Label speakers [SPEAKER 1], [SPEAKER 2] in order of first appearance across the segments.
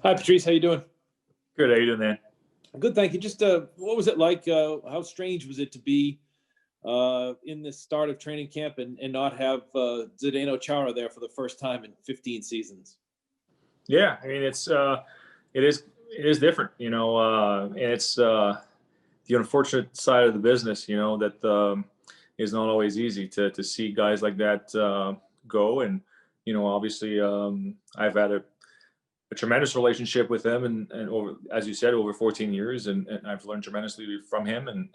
[SPEAKER 1] Hi, Patrice. How you doing?
[SPEAKER 2] Good. How you doing, man?
[SPEAKER 1] Good, thank you. Just what was it like? How strange was it to be in the start of training camp and not have Zdeno Chara there for the first time in 15 seasons?
[SPEAKER 2] Yeah, I mean it is different, and it's the unfortunate side of the business, that is not always easy to see guys like that go. And obviously, I've had a tremendous relationship with him, and over, as you said, over 14 years, and I've learned tremendously from him. And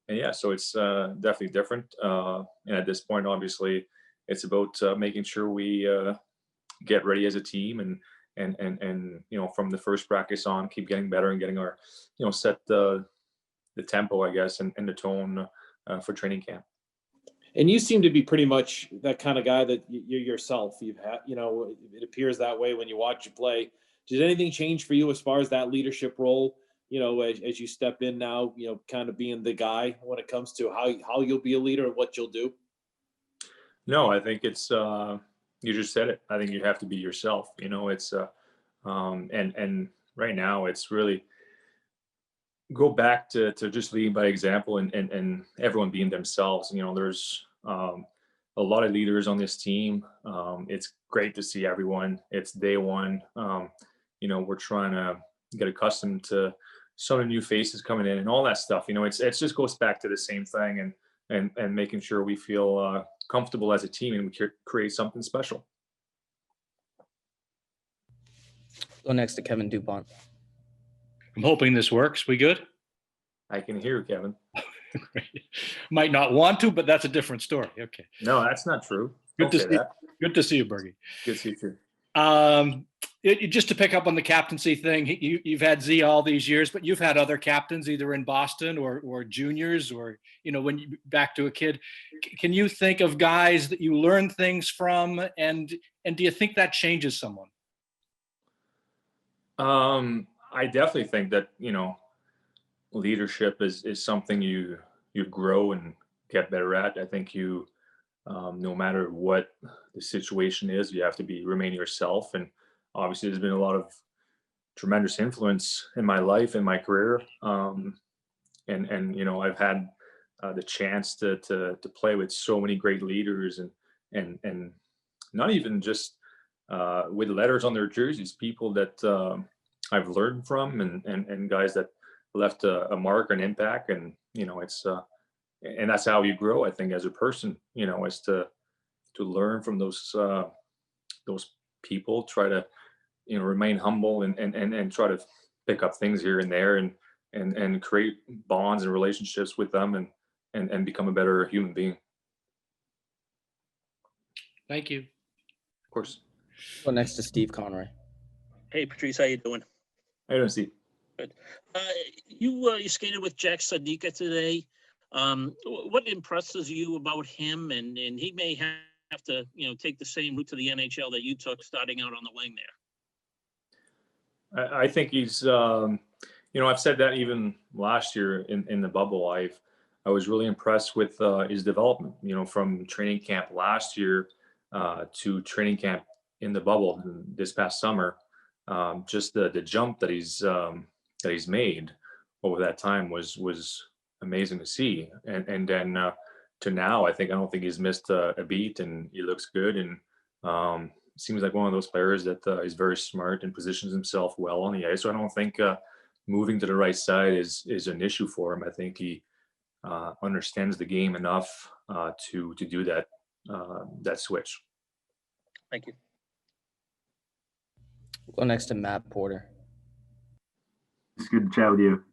[SPEAKER 2] yeah, so it's definitely different. And at this point, obviously, it's about making sure we get ready as a team, and from the first practice on, keep getting better and getting our set the tempo, I guess, and the tone for training camp.
[SPEAKER 1] And you seem to be pretty much that kind of guy that you're yourself. You've had, it appears that way when you watch you play. Did anything change for you as far as that leadership role? As you step in now, kind of being the guy when it comes to how you'll be a leader and what you'll do.
[SPEAKER 2] No, I think it's you just said it. I think you have to be yourself. It's and right now it's really go back to just leading by example, and everyone being themselves. There's a lot of leaders on this team. It's great to see everyone. It's day one. We're trying to get accustomed to some of the new faces coming in and all that stuff. It's just goes back to the same thing, and making sure we feel comfortable as a team and we create something special.
[SPEAKER 3] Go next to Kevin Dupont.
[SPEAKER 4] I'm hoping this works. We good?
[SPEAKER 2] I can hear you, Kevin.
[SPEAKER 4] Might not want to, but that's a different story. Okay.
[SPEAKER 2] No, that's not true.
[SPEAKER 4] Good to see you. Good to see you, Bergie.
[SPEAKER 2] Good to see you too.
[SPEAKER 4] Just to pick up on the captaincy thing, you've had Z all these years, but you've had other captains either in Boston or juniors, or when you back to a kid. Can you think of guys that you learn things from, and do you think that changes someone?
[SPEAKER 2] I definitely think that leadership is something you grow and get better at. I think you no matter what the situation is, you have to remain yourself. And obviously there's been a lot of tremendous influence in my life and my career. And I've had the chance to play with so many great leaders, and not even just with letters on their jerseys, people that I've learned from, and guys that left a mark or an impact. And it's and that's how you grow, I think, as a person, is to learn from those people, try to remain humble, and try to pick up things here and there, and create bonds and relationships with them, and become a better human being.
[SPEAKER 4] Thank you.
[SPEAKER 2] Of course.
[SPEAKER 3] Go next to Steve Conroy.
[SPEAKER 5] Hey, Patrice, how you doing?
[SPEAKER 2] How you doing, Steve?
[SPEAKER 5] Good. You skated with Jack Sadika today. What impresses you about him? And he may have to, take the same route to the NHL that you took starting out on the wing there.
[SPEAKER 2] I think he's, I've said that even last year in the bubble. I was really impressed with his development, from training camp last year to training camp in the bubble this past summer. Just the jump that he's made over that time was amazing to see. And then to now, I don't think he's missed a beat, and he looks good, and seems like one of those players that is very smart and positions himself well on the ice. So I don't think moving to the right side is an issue for him. I think he understands the game enough to do that switch.
[SPEAKER 5] Thank you.
[SPEAKER 3] Go next to Matt Porter.
[SPEAKER 6] It's good to chat with you.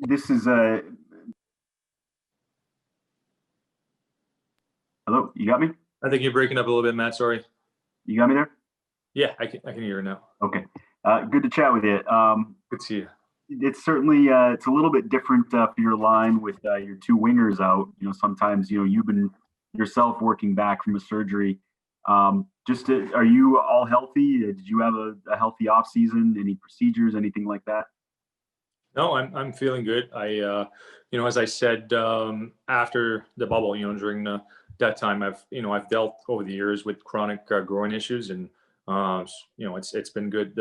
[SPEAKER 6] This is a. Hello, you got me?
[SPEAKER 2] I think you're breaking up a little bit, Matt. Sorry.
[SPEAKER 6] You got me there?
[SPEAKER 2] Yeah, I can hear you now.
[SPEAKER 6] Okay. Good to chat with you.
[SPEAKER 2] Good to see you.
[SPEAKER 6] It's certainly it's a little bit different for your line with your two wingers out. Sometimes you've been yourself working back from a surgery. Are you all healthy? Did you have a healthy off season? Any procedures, anything like that?
[SPEAKER 2] No, I'm feeling good. As I said, after the bubble, during that time, I've dealt over the years with chronic groin issues, and It's been good.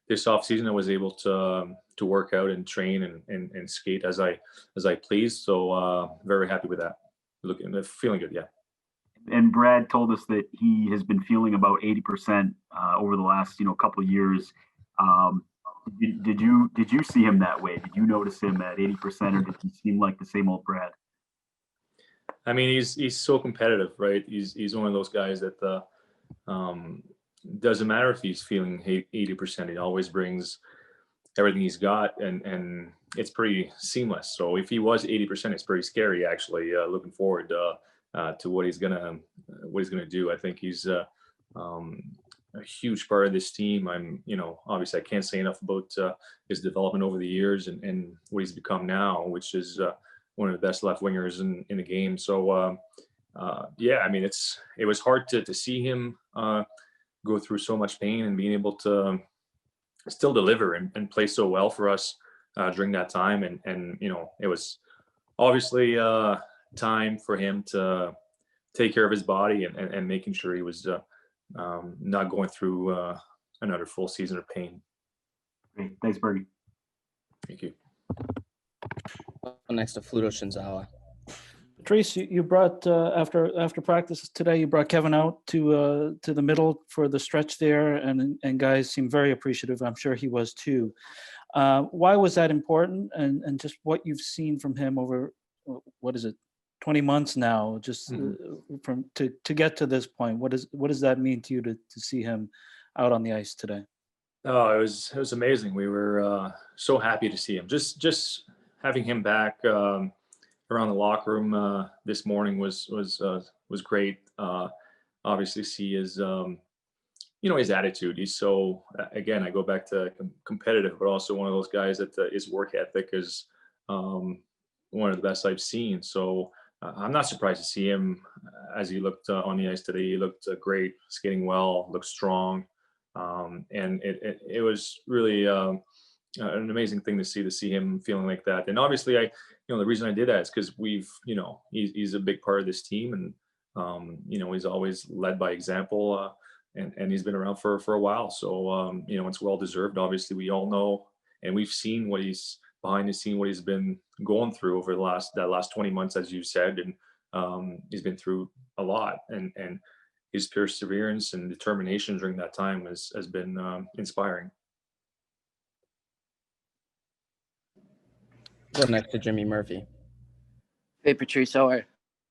[SPEAKER 2] This off season, I was able to work out and train and skate as I please. So very happy with that. Feeling good. Yeah.
[SPEAKER 6] And Brad told us that he has been feeling about 80% over the last couple of years. Did you see him that way? Did you notice him at 80%, or did he seem like the same old Brad?
[SPEAKER 2] I mean, he's so competitive, right? He's one of those guys that doesn't matter if he's feeling 80%. He always brings everything he's got, and it's pretty seamless. So if he was 80%, it's pretty scary actually. Looking forward to what he's gonna do. I think he's a huge part of this team. Obviously I can't say enough about his development over the years and what he's become now, which is one of the best left wingers in the game. So yeah, I mean, it was hard to see him go through so much pain and being able to still deliver and play so well for us during that time. And it was obviously time for him to take care of his body and making sure he was not going through another full season of pain.
[SPEAKER 6] Great. Thanks, Bergie.
[SPEAKER 2] Thank you.
[SPEAKER 3] Next to Fluto Shinzawa.
[SPEAKER 7] Patrice, you brought after practice today, you brought Kevin out to the middle for the stretch there, and guys seem very appreciative. I'm sure he was too. Why was that important? And just what you've seen from him over, what is it, 20 months now, just from to get to this point. What does that mean to you to see him out on the ice today?
[SPEAKER 2] Oh, it was amazing. We were so happy to see him. Just having him back around the locker room this morning was great. Obviously, see his his attitude. He's so, again, I go back to competitive, but also one of those guys that his work ethic is one of the best I've seen. So I'm not surprised to see him as he looked on the ice today. He looked great, skating well, looked strong, and it was really an amazing thing to see him feeling like that. And obviously, the reason I did that is because he's a big part of this team, and he's always led by example, and he's been around for a while. So it's well deserved. Obviously, we all know, and we've seen what he's behind the scene, what he's been going through over the last 20 months, as you said, and he's been through a lot, and his perseverance and determination during that time has been inspiring.
[SPEAKER 3] Go next to Jimmy Murphy.
[SPEAKER 8] Hey, Patrice, how are you?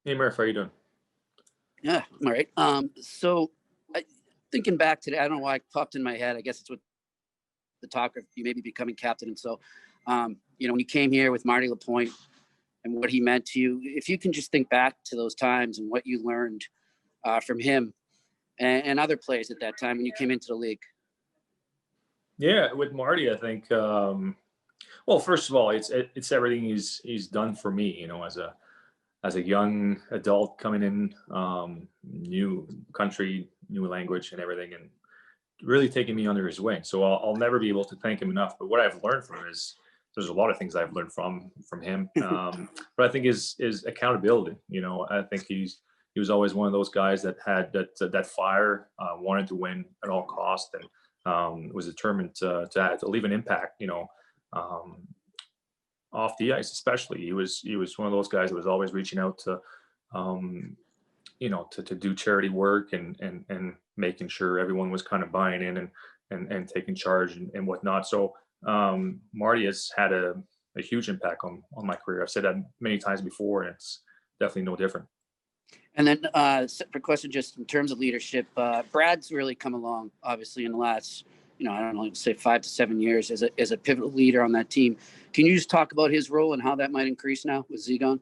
[SPEAKER 2] Hey, Murph, how you doing?
[SPEAKER 8] Yeah, I'm all right. So thinking back today, I don't know why it popped in my head. I guess it's with the talk of you maybe becoming captain. And so, when you came here with Marty Lapointe and what he meant to you, if you can just think back to those times and what you learned from him and other players at that time when you came into the league.
[SPEAKER 2] Yeah, with Marty, I think, well, first of all, it's everything he's done for me, as a young adult coming in, new country, new language and everything, and really taking me under his wing. So I'll never be able to thank him enough. But what I've learned from him is, there's a lot of things I've learned from him. But I think his accountability, I think he was always one of those guys that had that fire, wanted to win at all costs, and was determined to leave an impact, off the ice, especially. He was one of those guys that was always reaching out to, to do charity work and making sure everyone was kind of buying in and taking charge and whatnot. So Marty has had a huge impact on my career. I've said that many times before, and it's definitely no different. And then
[SPEAKER 8] separate question, just in terms of leadership, Brad's really come along, obviously, in the last, I don't know, say 5 to 7 years as a pivotal leader on that team. Can you just talk about his role and how that might increase now with Z gone?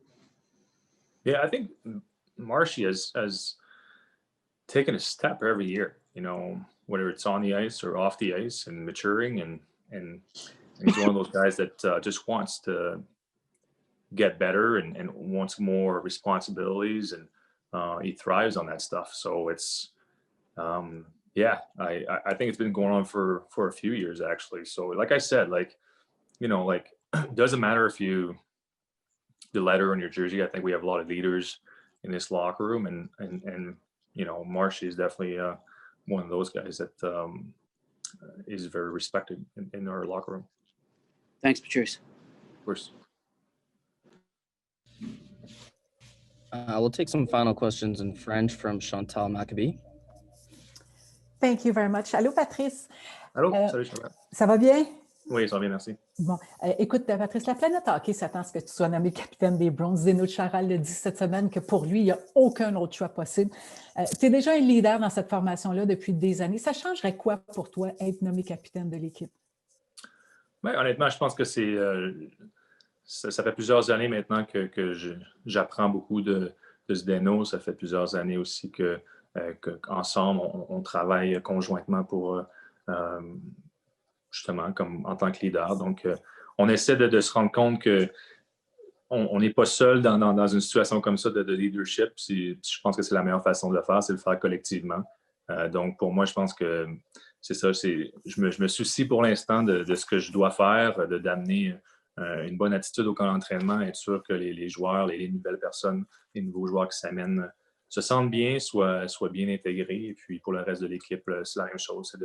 [SPEAKER 2] Yeah, I think Marshy has taken a step every year, whether it's on the ice or off the ice, and maturing, and he's one of those guys that just wants to get better and wants more responsibilities, and he thrives on that stuff. So it's I think it's been going on for a few years actually. So like I said, doesn't matter if the letter on your jersey. I think we have a lot of leaders in this locker room, and Marshy is definitely one of those guys that is very respected in our locker room.
[SPEAKER 8] Thanks, Patrice.
[SPEAKER 2] Of course.
[SPEAKER 3] We'll take some final questions in French from Chantal Maccabi.
[SPEAKER 9] Thank you very much. Allô, Patrice?
[SPEAKER 2] Allô, salut Chantal.
[SPEAKER 9] Ça va bien?
[SPEAKER 2] Oui, ça va bien, merci.
[SPEAKER 9] Bon, écoute, Patrice, la planète hockey s'attend à ce que tu sois nommé capitaine des Bruins. Zeno Charal le dit cette semaine que pour lui, il n'y a aucun autre choix possible. Tu es déjà un leader dans cette formation-là depuis des années. Ça changerait quoi pour toi, être nommé capitaine de l'équipe?
[SPEAKER 2] Ben, honnêtement, je pense que ça fait plusieurs années maintenant que j'apprends beaucoup de Zdeno. Ça fait plusieurs années aussi qu'ensemble, on travaille conjointement pour justement comme en tant que leader. Donc, on essaie de se rendre compte qu'on n'est pas seul dans une situation comme ça de leadership. Je pense que c'est la meilleure façon de le faire, c'est de le faire collectivement. Donc, pour moi, je pense que c'est ça. Je me soucie pour l'instant de ce que je dois faire, d'amener une bonne attitude au camp d'entraînement, être sûr que les joueurs, les nouvelles personnes, les nouveaux joueurs qui s'amènent se sentent bien, soient bien intégrés. Et puis, pour le reste de l'équipe, c'est la même chose.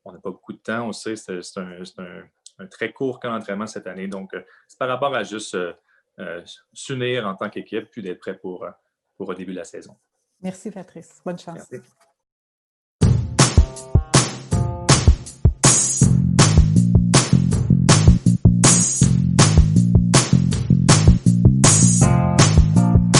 [SPEAKER 2] On n'a pas beaucoup de temps, on sait, c'est un très court camp d'entraînement cette année. Donc, c'est par rapport à juste s'unir en tant qu'équipe puis d'être prêt pour le début de la saison.
[SPEAKER 9] Merci, Patrice. Bonne chance.
[SPEAKER 2] Merci.